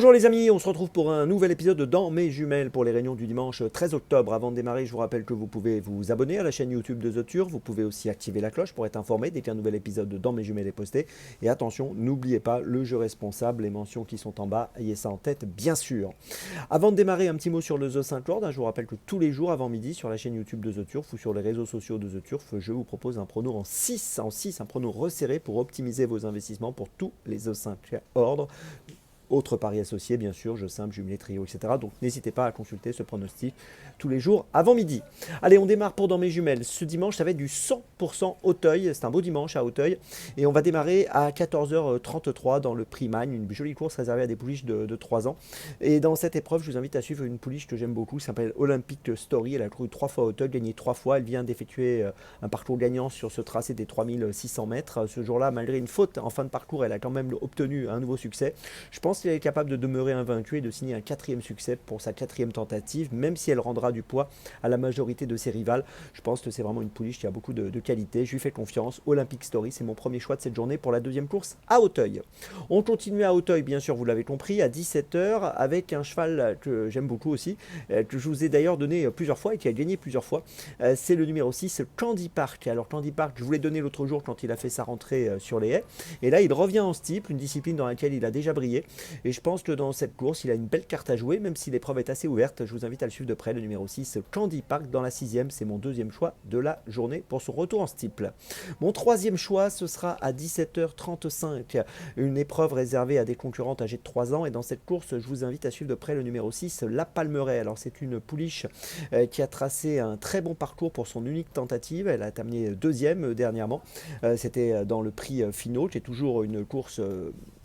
Bonjour les amis, on se retrouve pour un nouvel épisode de Dans mes jumelles pour les réunions du dimanche 13 octobre. Avant de démarrer, je vous rappelle que vous pouvez vous abonner à la chaîne YouTube de The Turf. Vous pouvez aussi activer la cloche pour être informé dès qu'un nouvel épisode de Dans mes jumelles est posté. Et attention, n'oubliez pas le jeu responsable, les mentions qui sont en bas, ayez ça en tête bien sûr. Avant de démarrer, un petit mot sur le The 5 Lord. Je vous rappelle que tous les jours avant midi sur la chaîne YouTube de The Turf ou sur les réseaux sociaux de The Turf, je vous propose un prono en 6, un prono resserré pour optimiser vos investissements pour tous les The 5 ordres. Autres paris associés, bien sûr, jeux simples, jumelés, trio, etc. Donc n'hésitez pas à consulter ce pronostic tous les jours avant midi. Allez, on démarre pour Dans mes jumelles. Ce dimanche, ça va être du 100% Auteuil. C'est un beau dimanche à Auteuil. Et on va démarrer à 14h33 dans le Prix Magne, une jolie course réservée à des pouliches de 3 ans. Et dans cette épreuve, je vous invite à suivre une pouliche que j'aime beaucoup, qui s'appelle Olympic Story. Elle a couru 3 fois à Auteuil, gagné 3 fois. Elle vient d'effectuer un parcours gagnant sur ce tracé des 3600 mètres. Ce jour-là, malgré une faute en fin de parcours, elle a quand même obtenu un nouveau succès. Je pense qu'elle est capable de demeurer invaincue et de signer un 4e succès pour sa 4e tentative, même si elle rendra du poids à la majorité de ses rivales. Je pense que c'est vraiment une pouliche qui a beaucoup de qualité. Je lui fais confiance. Olympic Story, c'est mon premier choix de cette journée pour la deuxième course à Auteuil. On continue à Auteuil, bien sûr, vous l'avez compris, à 17h, avec un cheval que j'aime beaucoup aussi, que je vous ai d'ailleurs donné plusieurs fois et qui a gagné plusieurs fois. C'est le numéro 6, Candy Park. Alors Candy Park, je vous l'ai donné l'autre jour quand il a fait sa rentrée sur les haies. Et là, il revient en steeple, une discipline dans laquelle il a déjà brillé. Et je pense que dans cette course, il a une belle carte à jouer, même si l'épreuve est assez ouverte. Je vous invite à le suivre de près, le numéro 6, Candy Park, dans la 6e. C'est mon deuxième choix de la journée pour son retour en steeple. Mon troisième choix, ce sera à 17h35, une épreuve réservée à des concurrentes âgées de 3 ans. Et dans cette course, je vous invite à suivre de près le numéro 6, La Palmeraie. Alors c'est une pouliche qui a tracé un très bon parcours pour son unique tentative. Elle a terminé deuxième dernièrement. C'était dans le prix Finaux, qui est toujours une course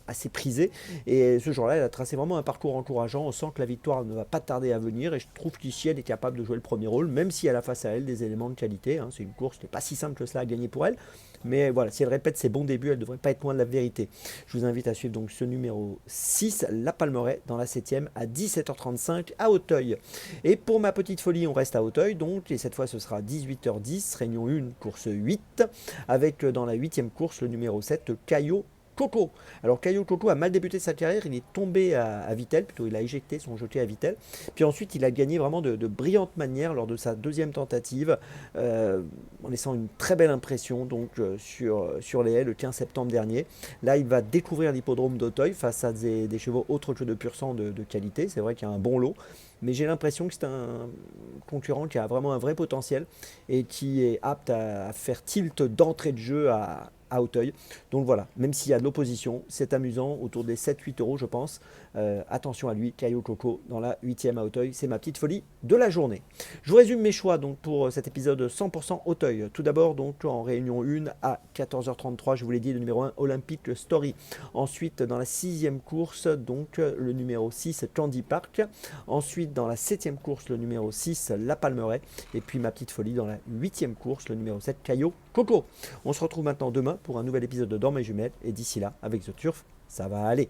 assez prisée, et ce jour-là elle a tracé vraiment un parcours encourageant. On sent que la victoire ne va pas tarder à venir, et je trouve qu'ici elle est capable de jouer le premier rôle, même si elle a face à elle des éléments de qualité. C'est une course qui n'est pas si simple que cela à gagner pour elle, mais voilà, si elle répète ses bons débuts, elle ne devrait pas être loin de la vérité. Je vous invite à suivre donc ce numéro 6, La Palmeraie, dans la 7e à 17h35 à Auteuil. Et pour ma petite folie, on reste à Auteuil donc, et cette fois ce sera 18h10, réunion 1, course 8, avec dans la 8e course le numéro 7, Caillot Coco. Alors Caillot Coco a mal débuté sa carrière, il est tombé à Vittel, plutôt il a éjecté son jockey à Vittel, puis ensuite il a gagné vraiment de brillantes manières lors de sa deuxième tentative, en laissant une très belle impression donc sur les haies le 15 septembre dernier. Là il va découvrir l'hippodrome d'Auteuil face à des chevaux autres que de pur sang de qualité. C'est vrai qu'il y a un bon lot, mais j'ai l'impression que c'est un concurrent qui a vraiment un vrai potentiel et qui est apte à faire tilt d'entrée de jeu à Auteuil. Donc voilà, même s'il y a de l'opposition, c'est amusant, autour des 7-8 euros je pense. Attention à lui, Caillot Coco dans la 8e à Auteuil, c'est ma petite folie de la journée. Je vous résume mes choix donc pour cet épisode 100% Auteuil. Tout d'abord donc en réunion 1 à 14h33, je vous l'ai dit, le numéro 1 Olympic Story. Ensuite dans la 6e course donc le numéro 6 Candy Park. Ensuite dans la 7e course le numéro 6 La Palmeraie. Et puis ma petite folie dans la 8e course le numéro 7 Caillot Coco. On se retrouve maintenant demain pour un nouvel épisode de Dans mes jumelles, et d'ici là, avec The Turf, ça va aller.